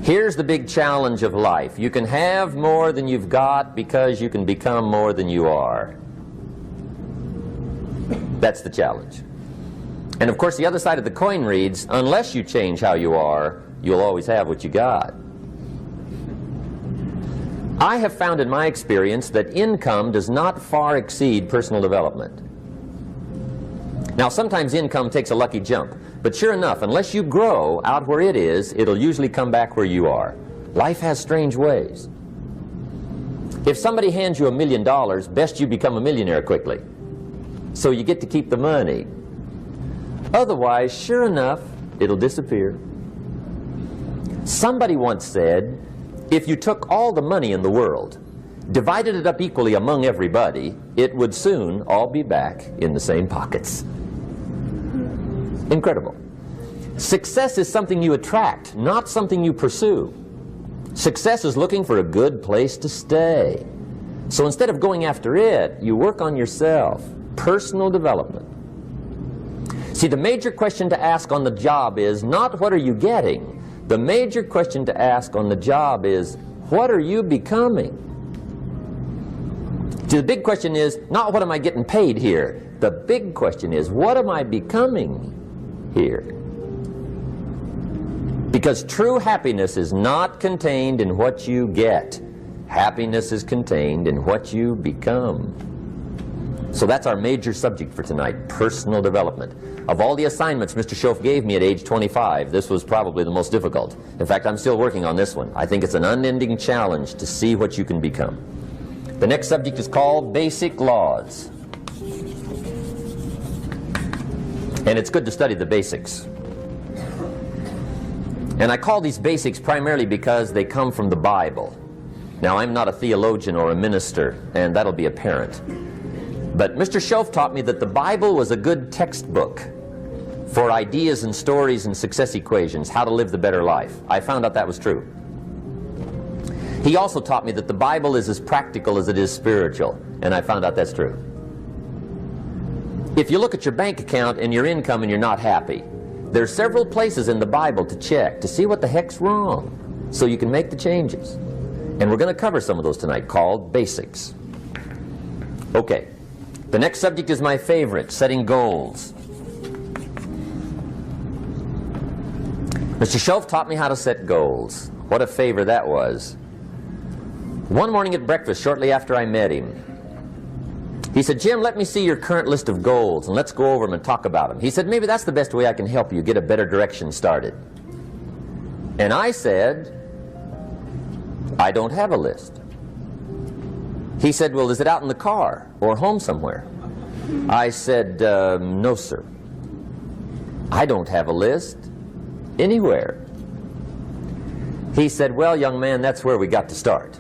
Here's the big challenge of life. You can have more than you've got because you can become more than you are. That's the challenge. And of course the other side of the coin reads, unless you change how you are, you'll always have what you got. I have found in my experience that income does not far exceed personal development. Now sometimes income takes a lucky jump, but sure enough, unless you grow out where it is, it'll usually come back where you are. Life has strange ways. If somebody hands you $1 million, best you become a millionaire quickly, so you get to keep the money. Otherwise, sure enough, it'll disappear. Somebody once said, if you took all the money in the world, divided it up equally among everybody, it would soon all be back in the same pockets. Incredible. Success is something you attract, not something you pursue. Success is looking for a good place to stay. So instead of going after it, you work on yourself. Personal development. See, the major question to ask on the job is not what are you getting? The major question to ask on the job is what are you becoming? See, the big question is not what am I getting paid here? The big question is what am I becoming here? Because true happiness is not contained in what you get. Happiness is contained in what you become. So that's our major subject for tonight, personal development. Of all the assignments Mr. Schoaf gave me at age 25, this was probably the most difficult. In fact, I'm still working on this one. I think it's an unending challenge to see what you can become. The next subject is called basic laws. And it's good to study the basics. And I call these basics primarily because they come from the Bible. Now, I'm not a theologian or a minister, and that'll be apparent. But Mr. Schoaf taught me that the Bible was a good textbook for ideas and stories and success equations, how to live the better life. I found out that was true. He also taught me that the Bible is as practical as it is spiritual, and I found out that's true. If you look at your bank account and your income and you're not happy, there are several places in the Bible to check to see what the heck's wrong so you can make the changes. And we're going to cover some of those tonight, called basics. Okay. The next subject is my favorite, setting goals. Mr. Schoaf taught me how to set goals. What a favor that was. One morning at breakfast, shortly after I met him, he said, Jim, let me see your current list of goals and let's go over them and talk about them. He said, maybe that's the best way I can help you get a better direction started. And I said, I don't have a list. He said, well, is it out in the car or home somewhere? I said, no, sir. I don't have a list anywhere. He said, well, young man, that's where we got to start.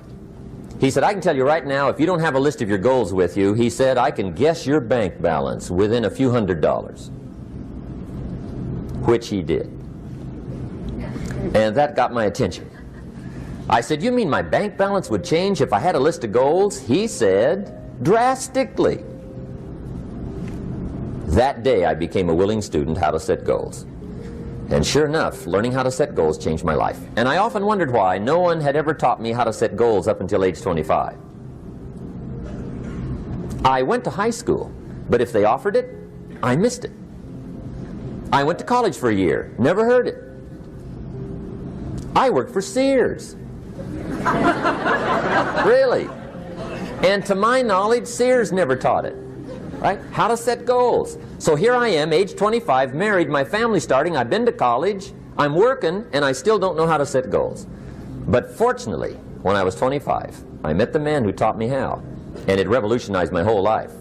He said, I can tell you right now, if you don't have a list of your goals with you, he said, I can guess your bank balance within a few $100s. Which he did. And that got my attention. I said, you mean my bank balance would change if I had a list of goals? He said, drastically. That day I became a willing student how to set goals. And sure enough, learning how to set goals changed my life. And I often wondered why no one had ever taught me how to set goals up until age 25. I went to high school, but if they offered it, I missed it. I went to college for a year, never heard it. I worked for Sears. Really. And to my knowledge, Sears never taught it. Right? How to set goals. So here I am, age 25, married, my family's starting, I've been to college, I'm working, and I still don't know how to set goals. But fortunately, when I was 25, I met the man who taught me how, and it revolutionized my whole life.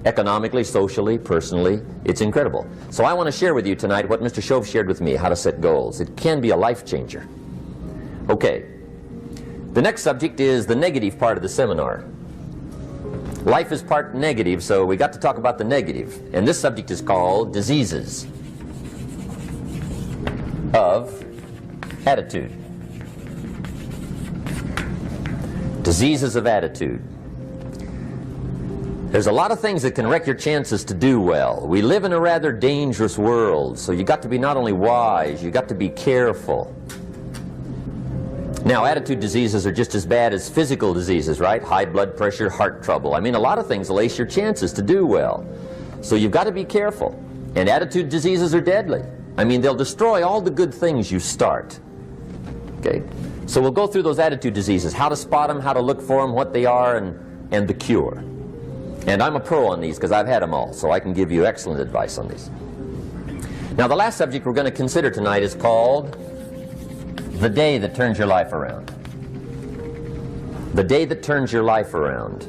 Economically, socially, personally, it's incredible. So I want to share with you tonight what Mr. Schoaf shared with me, how to set goals. It can be a life changer. Okay. The next subject is the negative part of the seminar. Life is part negative, so we got to talk about the negative. And this subject is called diseases of attitude. Diseases of attitude. There's a lot of things that can wreck your chances to do well. We live in a rather dangerous world, so you got to be not only wise, you got to be careful. Now, attitude diseases are just as bad as physical diseases, right? High blood pressure, heart trouble. I mean, a lot of things will ace your chances to do well. So you've got to be careful. And attitude diseases are deadly. I mean, they'll destroy all the good things you start. Okay? So we'll go through those attitude diseases, how to spot them, how to look for them, what they are, and the cure. And I'm a pro on these because I've had them all, so I can give you excellent advice on these. Now, the last subject we're going to consider tonight is called the day that turns your life around. The day that turns your life around.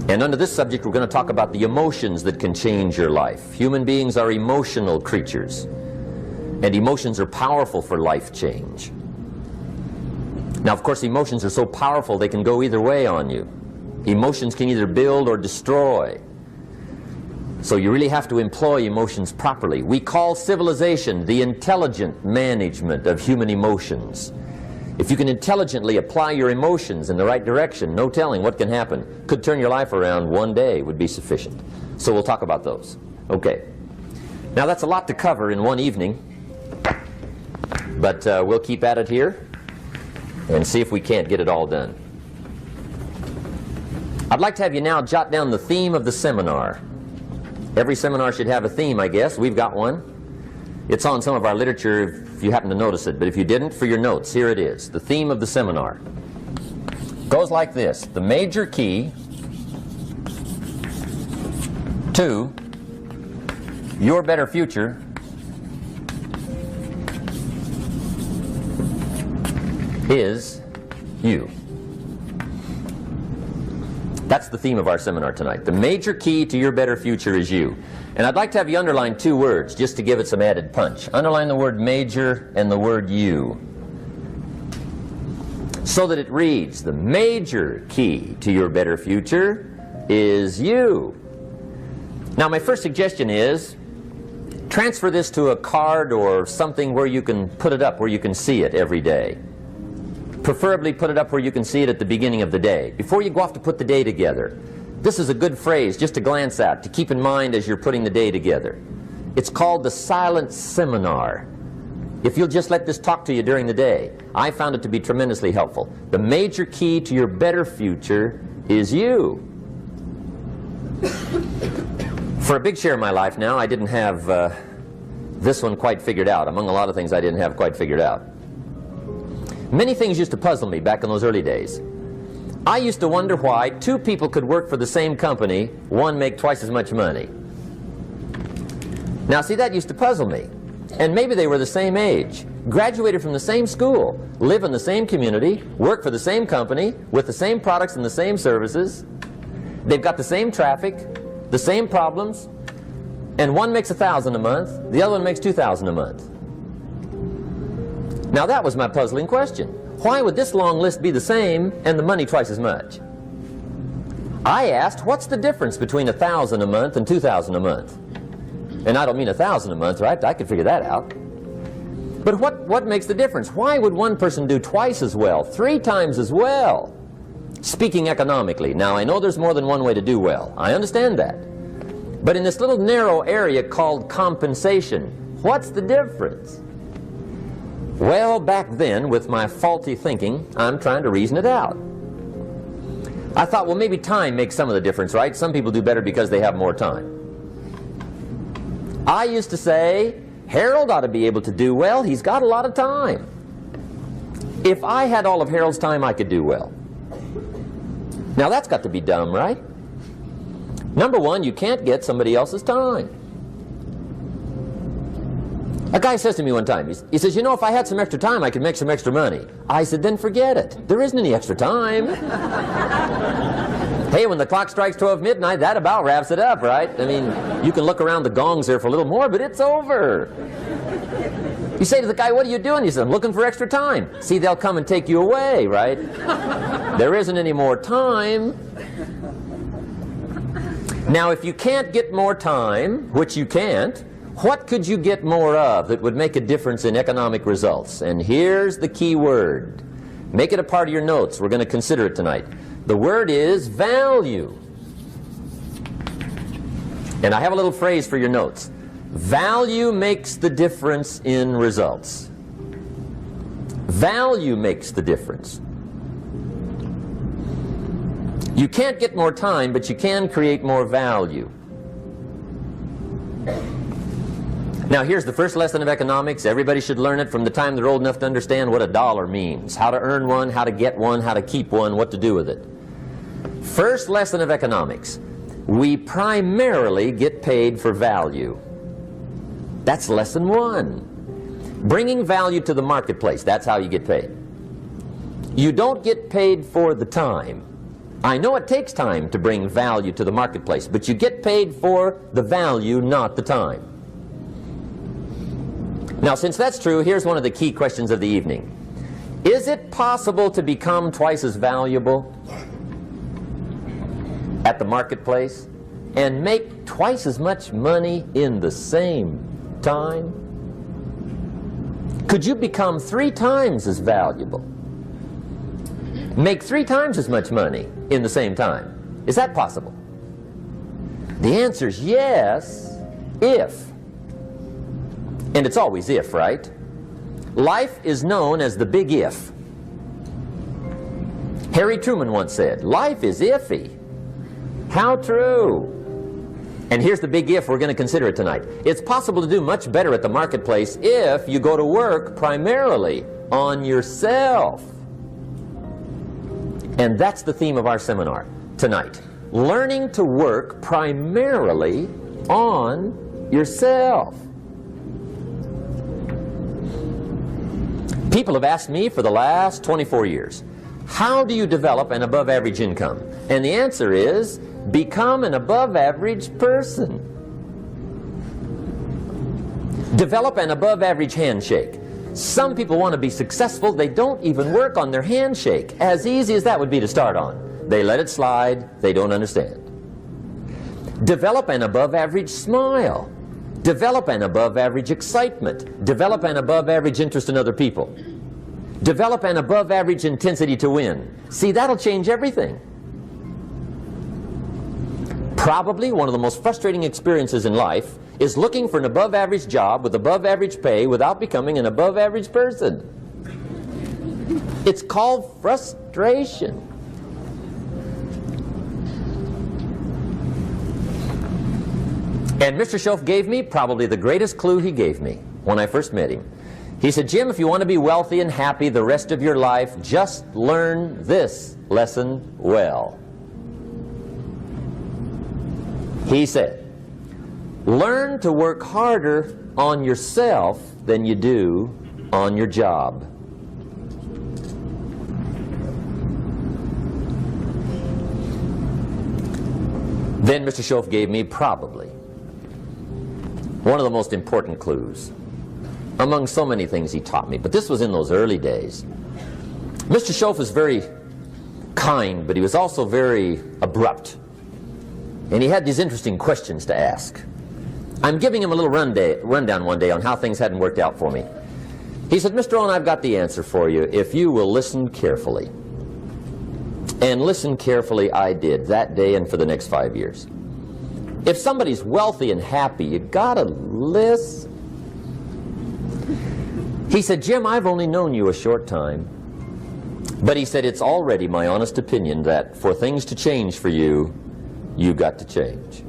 And under this subject, we're going to talk about the emotions that can change your life. Human beings are emotional creatures, and emotions are powerful for life change. Now, of course, emotions are so powerful they can go either way on you. Emotions can either build or destroy. So you really have to employ emotions properly. We call civilization the intelligent management of human emotions. If you can intelligently apply your emotions in the right direction, no telling what can happen. Could turn your life around one day would be sufficient. So we'll talk about those. Okay. Now that's a lot to cover in one evening, but we'll keep at it here and see if we can't get it all done. I'd like to have you now jot down the theme of the seminar. Every seminar should have a theme, I guess. We've got one. It's on some of our literature if you happen to notice it, but if you didn't, for your notes, here it is. The theme of the seminar goes like this: the major key to your better future is you. That's the theme of our seminar tonight. The major key to your better future is you. And I'd like to have you underline two words just to give it some added punch. Underline the word major and the word you, so that it reads, the major key to your better future is you. Now, my first suggestion is transfer this to a card or something where you can put it up, where you can see it every day. Preferably put it up where you can see it at the beginning of the day, before you go off to put the day together. This is a good phrase just to glance at, to keep in mind as you're putting the day together. It's called the silent seminar. If you'll just let this talk to you during the day, I found it to be tremendously helpful. The major key to your better future is you. For a big share of my life now, I didn't have this one quite figured out, among a lot of things I didn't have quite figured out. Many things used to puzzle me back in those early days. I used to wonder why two people could work for the same company, one make twice as much money. Now see, that used to puzzle me. And maybe they were the same age, graduated from the same school, live in the same community, work for the same company, with the same products and the same services. They've got the same traffic, the same problems, and one makes $1,000 a month, the other one makes $2,000 a month. Now that was my puzzling question. Why would this long list be the same and the money twice as much? I asked, what's the difference between $1,000 a month and $2,000 a month? And I don't mean $1,000 a month, right? I could figure that out. But what makes the difference? Why would one person do twice as well, 3 times as well? Speaking economically. Now I know there's more than one way to do well. I understand that. But in this little narrow area called compensation, what's the difference? Well, back then, with my faulty thinking, I'm trying to reason it out. I thought, well, maybe time makes some of the difference, right? Some people do better because they have more time. I used to say, Harold ought to be able to do well. He's got a lot of time. If I had all of Harold's time, I could do well. Now, that's got to be dumb, right? Number one, you can't get somebody else's time. A guy says to me one time, he says, you know, if I had some extra time, I could make some extra money. I said, then forget it. There isn't any extra time. Hey, when the clock strikes 12 midnight, that about wraps it up, right? I mean, you can look around the gongs there for a little more, but it's over. You say to the guy, what are you doing? He says, I'm looking for extra time. See, they'll come and take you away, right? There isn't any more time. Now, if you can't get more time, which you can't, what could you get more of that would make a difference in economic results? And here's the key word. Make it a part of your notes. We're going to consider it tonight. The word is value. And I have a little phrase for your notes. Value makes the difference in results. Value makes the difference. You can't get more time, but you can create more value. Now here's the first lesson of economics. Everybody should learn it from the time they're old enough to understand what a dollar means, how to earn one, how to get one, how to keep one, what to do with it. First lesson of economics. We primarily get paid for value. That's lesson one. Bringing value to the marketplace, that's how you get paid. You don't get paid for the time. I know it takes time to bring value to the marketplace, but you get paid for the value, not the time. Now, since that's true, here's one of the key questions of the evening. Is it possible to become twice as valuable at the marketplace and make twice as much money in the same time? Could you become 3 times as valuable? Make 3 times as much money in the same time? Is that possible? The answer is yes, if. And it's always if, right? Life is known as the big if. Harry Truman once said, life is iffy. How true. And here's the big if we're going to consider it tonight. It's possible to do much better at the marketplace if you go to work primarily on yourself. And that's the theme of our seminar tonight. Learning to work primarily on yourself. People have asked me for the last 24 years, how do you develop an above average income? And the answer is, become an above average person. Develop an above average handshake. Some people want to be successful, they don't even work on their handshake. As easy as that would be to start on. They let it slide, they don't understand. Develop an above average smile. Develop an above average excitement. Develop an above average interest in other people. Develop an above average intensity to win. See, that'll change everything. Probably one of the most frustrating experiences in life is looking for an above average job with above average pay without becoming an above average person. It's called frustration. And Mr. Schoaf gave me probably the greatest clue he gave me when I first met him. He said, Jim, if you want to be wealthy and happy the rest of your life, just learn this lesson well. He said, learn to work harder on yourself than you do on your job. Then Mr. Schoaf gave me probably one of the most important clues among so many things he taught me, but this was in those early days. Mr. Schoaf was very kind, but he was also very abrupt. And he had these interesting questions to ask. I'm giving him a little rundown one day on how things hadn't worked out for me. He said, Mr. Rohn, I've got the answer for you if you will listen carefully. And listen carefully I did that day and for the next 5 years. If somebody's wealthy and happy, you gotta listen. He said, Jim, I've only known you a short time. But he said, it's already my honest opinion that for things to change for you, you got to change.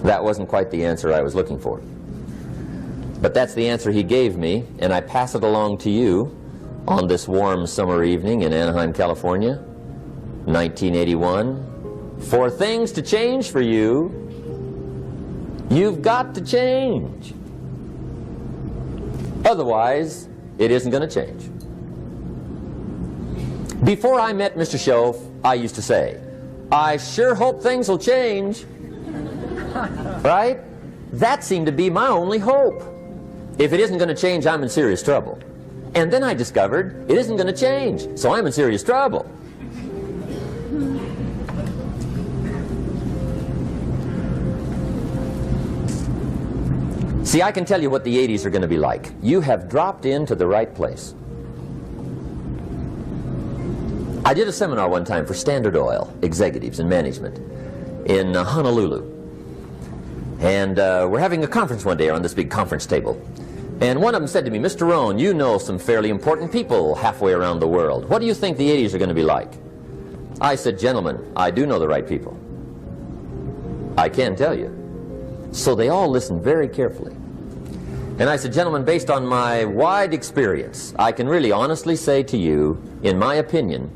That wasn't quite the answer I was looking for. But that's the answer he gave me, and I pass it along to you on this warm summer evening in Anaheim, California, 1981. For things to change for you, you've got to change. Otherwise, it isn't going to change. Before I met Mr. Schoaf, I used to say, I sure hope things will change. Right? That seemed to be my only hope. If it isn't going to change, I'm in serious trouble. And then I discovered it isn't going to change, so I'm in serious trouble. See, I can tell you what the 80s are going to be like. You have dropped into the right place. I did a seminar one time for Standard Oil executives and management in Honolulu. And we're having a conference one day on this big conference table. And one of them said to me, Mr. Rohn, you know some fairly important people halfway around the world. What do you think the 80s are going to be like? I said, gentlemen, I do know the right people. I can tell you. So they all listened very carefully. And I said, gentlemen, based on my wide experience, I can really honestly say to you, in my opinion,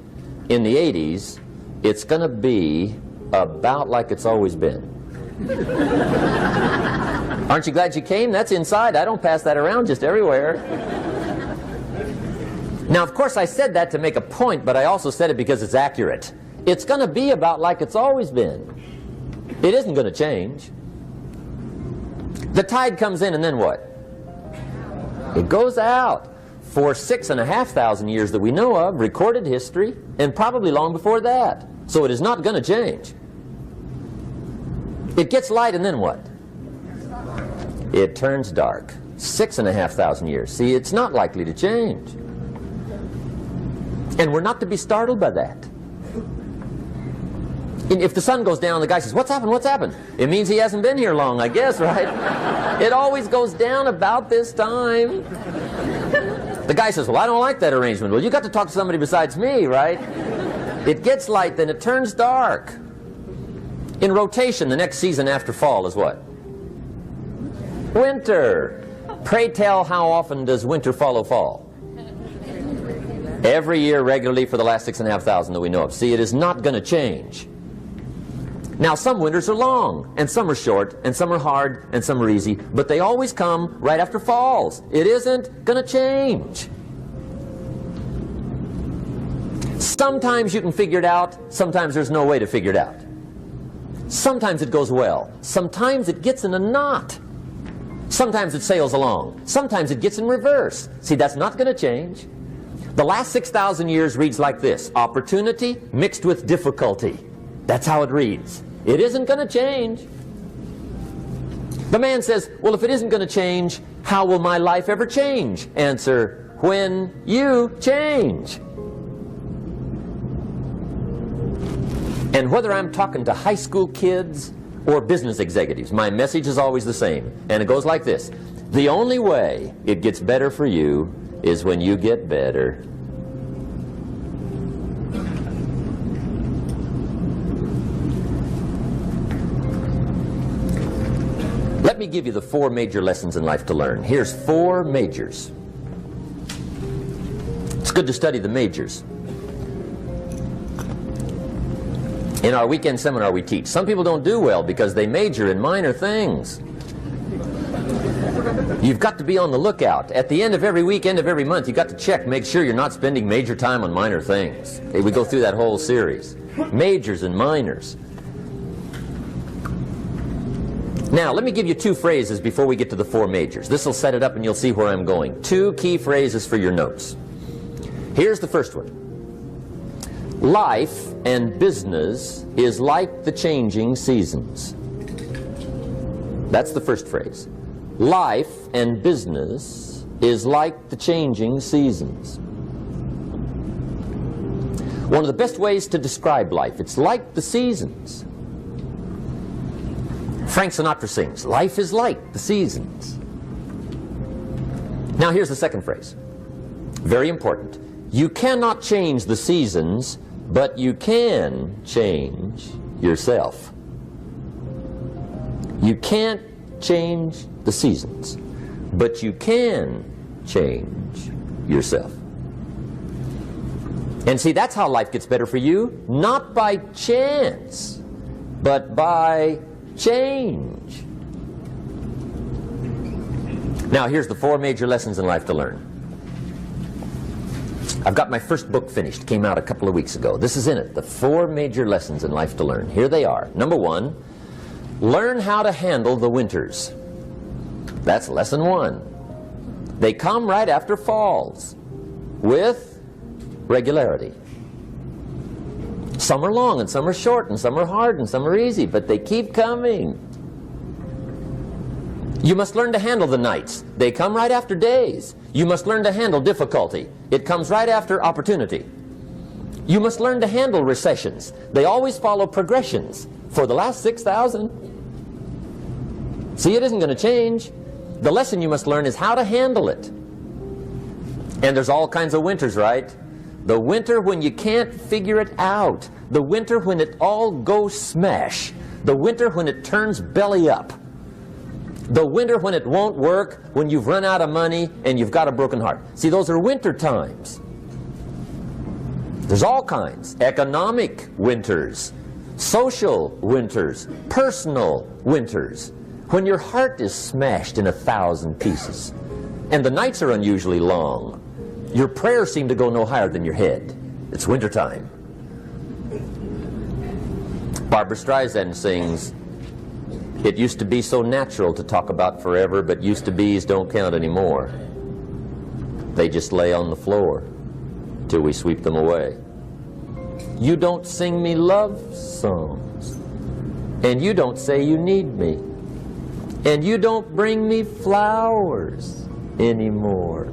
in the 80s, it's going to be about like it's always been. Aren't you glad you came? That's inside. I don't pass that around just everywhere. Now, of course, I said that to make a point, but I also said it because it's accurate. It's going to be about like it's always been. It isn't going to change. The tide comes in, and then what? It goes out. For 6,500 years that we know of, recorded history, and probably long before that. So it is not going to change. It gets light, and then what? It turns dark. 6,500 years. See, it's not likely to change. And we're not to be startled by that. And if the sun goes down, the guy says, what's happened, what's happened? It means he hasn't been here long, I guess, right? It always goes down about this time. The guy says, well, I don't like that arrangement. Well, you got to talk to somebody besides me, right? It gets light, then it turns dark. In rotation, the next season after fall is what? Winter. Pray tell, how often does winter follow fall? Every year regularly for the last 6,500 that we know of. See, it is not going to change. Now, some winters are long, and some are short, and some are hard, and some are easy, but they always come right after falls. It isn't going to change. Sometimes you can figure it out, sometimes there's no way to figure it out. Sometimes it goes well, sometimes it gets in a knot. Sometimes it sails along, sometimes it gets in reverse. See, that's not going to change. The last 6,000 years reads like this: opportunity mixed with difficulty. That's how it reads. It isn't going to change. The man says, well, if it isn't going to change, how will my life ever change? Answer, when you change. And whether I'm talking to high school kids or business executives, my message is always the same. And it goes like this: the only way it gets better for you is when you get better. Let me give you the 4 major lessons in life to learn. Here's 4 majors. It's good to study the majors. In our weekend seminar we teach. Some people don't do well because they major in minor things. You've got to be on the lookout. At the end of every week, end of every month, you've got to check, make sure you're not spending major time on minor things. We go through that whole series. Majors and minors. Now, let me give you 2 phrases before we get to the 4 majors. This will set it up and you'll see where I'm going. 2 key phrases for your notes. Here's the first one. Life and business is like the changing seasons. That's the first phrase. Life and business is like the changing seasons. One of the best ways to describe life, it's like the seasons. Frank Sinatra sings, life is like the seasons. Now here's the second phrase. Very important. You cannot change the seasons, but you can change yourself. You can't change the seasons, but you can change yourself. And see, that's how life gets better for you, not by chance, but by change. Now, here's the 4 major lessons in life to learn. I've got my first book finished. Came out a couple of weeks ago. This is in it. The 4 major lessons in life to learn. Here they are. Number 1, learn how to handle the winters. That's lesson 1. They come right after falls with regularity. Some are long and some are short and some are hard and some are easy, but they keep coming. You must learn to handle the nights. They come right after days. You must learn to handle difficulty. It comes right after opportunity. You must learn to handle recessions. They always follow progressions. For the last 6,000. See, it isn't going to change. The lesson you must learn is how to handle it. And there's all kinds of winters, right? The winter when you can't figure it out. The winter when it all goes smash. The winter when it turns belly up. The winter when it won't work, when you've run out of money and you've got a broken heart. See, those are winter times. There's all kinds. Economic winters, social winters, personal winters. When your heart is smashed in 1,000 pieces and the nights are unusually long, your prayers seem to go no higher than your head. It's wintertime. Barbara Streisand sings, "It used to be so natural to talk about forever, but used to be's don't count anymore. They just lay on the floor till we sweep them away. You don't sing me love songs, and you don't say you need me, and you don't bring me flowers anymore."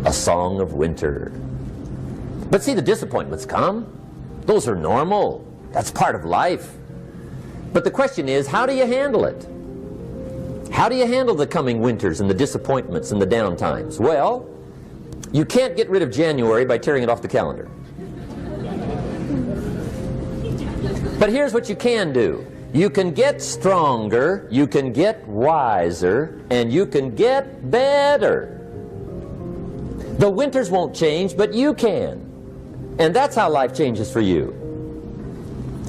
A song of winter. But see, the disappointments come. Those are normal. That's part of life. But the question is, how do you handle it? How do you handle the coming winters and the disappointments and the downtimes? Well, you can't get rid of January by tearing it off the calendar. But here's what you can do. You can get stronger, you can get wiser, and you can get better. The winters won't change, but you can. And that's how life changes for you.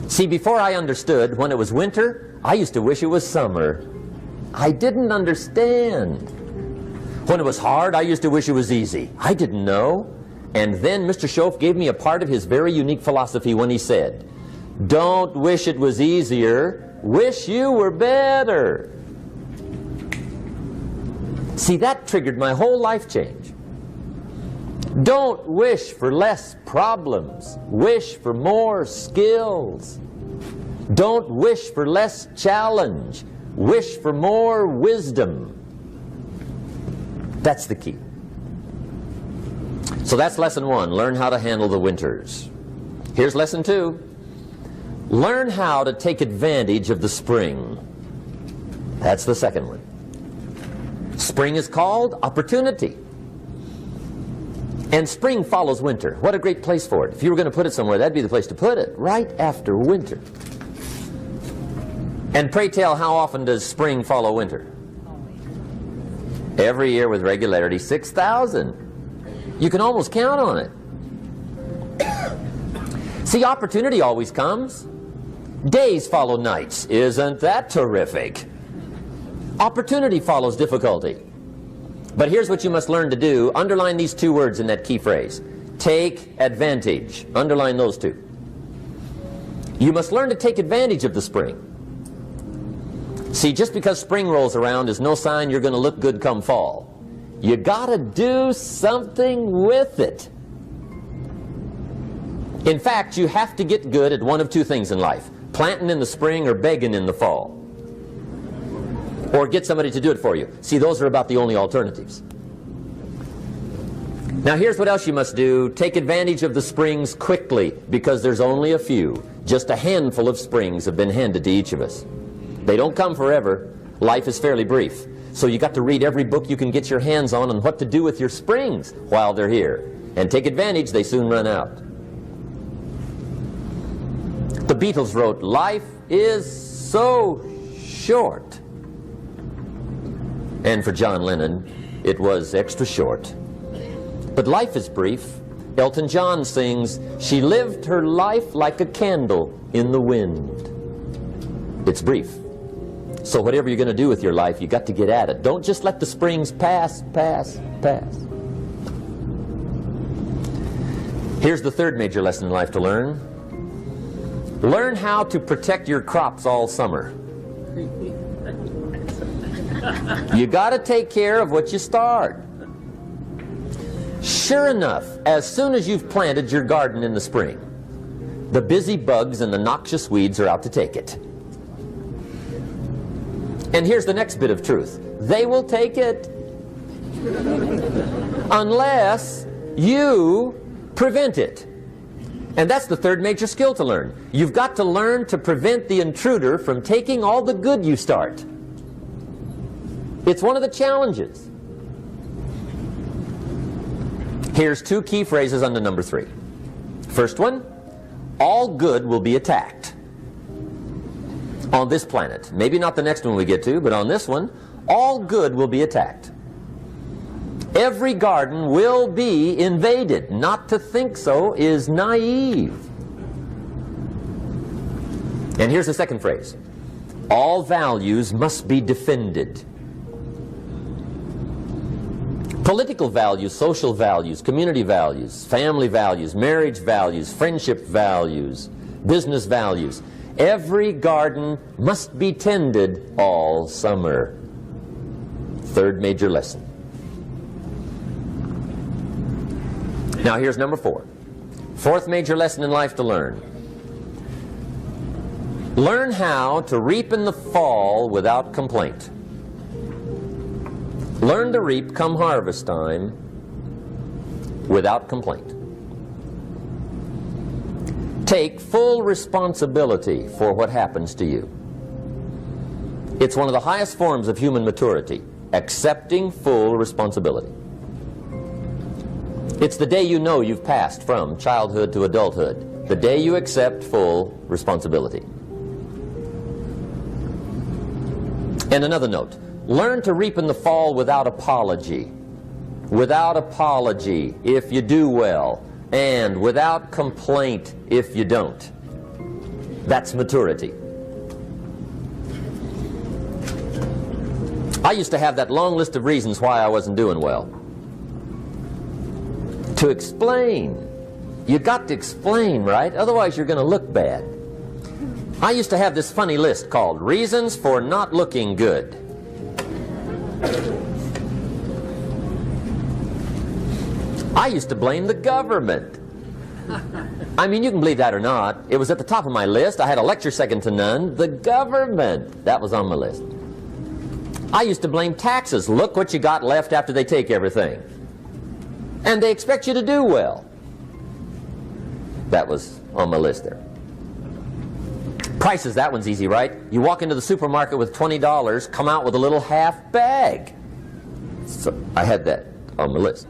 See, before I understood, when it was winter, I used to wish it was summer. I didn't understand. When it was hard, I used to wish it was easy. I didn't know. And then Mr. Schoaf gave me a part of his very unique philosophy when he said, "Don't wish it was easier, wish you were better." See, that triggered my whole life change. Don't wish for less problems, wish for more skills. Don't wish for less challenge, wish for more wisdom. That's the key. So that's lesson 1, learn how to handle the winters. Here's lesson 2, learn how to take advantage of the spring. That's the second one. Spring is called opportunity. And spring follows winter. What a great place for it. If you were going to put it somewhere, that'd be the place to put it, right after winter. And pray tell, how often does spring follow winter? Every year with regularity, 6,000. You can almost count on it. See, opportunity always comes. Days follow nights. Isn't that terrific? Opportunity follows difficulty. But here's what you must learn to do. Underline these 2 words in that key phrase. Take advantage. Underline those 2. You must learn to take advantage of the spring. See, just because spring rolls around is no sign you're going to look good come fall. You got to do something with it. In fact, you have to get good at one of 2 things in life. Planting in the spring or begging in the fall. Or get somebody to do it for you. See, those are about the only alternatives. Now here's what else you must do. Take advantage of the springs quickly, because there's only a few. Just a handful of springs have been handed to each of us. They don't come forever. Life is fairly brief. So you got to read every book you can get your hands on what to do with your springs while they're here. And take advantage, they soon run out. The Beatles wrote, "Life is so short." And for John Lennon, it was extra short. But life is brief. Elton John sings, "She lived her life like a candle in the wind." It's brief. So whatever you're going to do with your life, you got to get at it. Don't just let the springs pass. Here's the third major lesson in life to learn. Learn how to protect your crops all summer. You got to take care of what you start. Sure enough, as soon as you've planted your garden in the spring, the busy bugs and the noxious weeds are out to take it. And here's the next bit of truth. They will take it unless you prevent it. And that's the third major skill to learn. You've got to learn to prevent the intruder from taking all the good you start. It's one of the challenges. Here's two key phrases under number 3. First one, all good will be attacked on this planet. Maybe not the next one we get to, but on this one, all good will be attacked. Every garden will be invaded. Not to think so is naive. And here's the second phrase. All values must be defended. Political values, social values, community values, family values, marriage values, friendship values, business values. Every garden must be tended all summer. Third major lesson. Now here's number 4. Fourth major lesson in life to learn. Learn how to reap in the fall without complaint. Learn to reap come harvest time without complaint. Take full responsibility for what happens to you. It's one of the highest forms of human maturity, accepting full responsibility. It's the day you know you've passed from childhood to adulthood, the day you accept full responsibility. And another note, learn to reap in the fall without apology. Without apology if you do well, and without complaint if you don't. That's maturity. I used to have that long list of reasons why I wasn't doing well. To explain. You got to explain, right? Otherwise you're going to look bad. I used to have this funny list called Reasons for Not Looking Good. I used to blame the government. I mean, you can believe that or not. It was at the top of my list. I had a lecture second to none. The government. That was on my list. I used to blame taxes. Look what you got left after they take everything. And they expect you to do well. That was on my list there. Prices, that one's easy, right? You walk into the supermarket with $20, come out with a little half bag. So I had that on my list.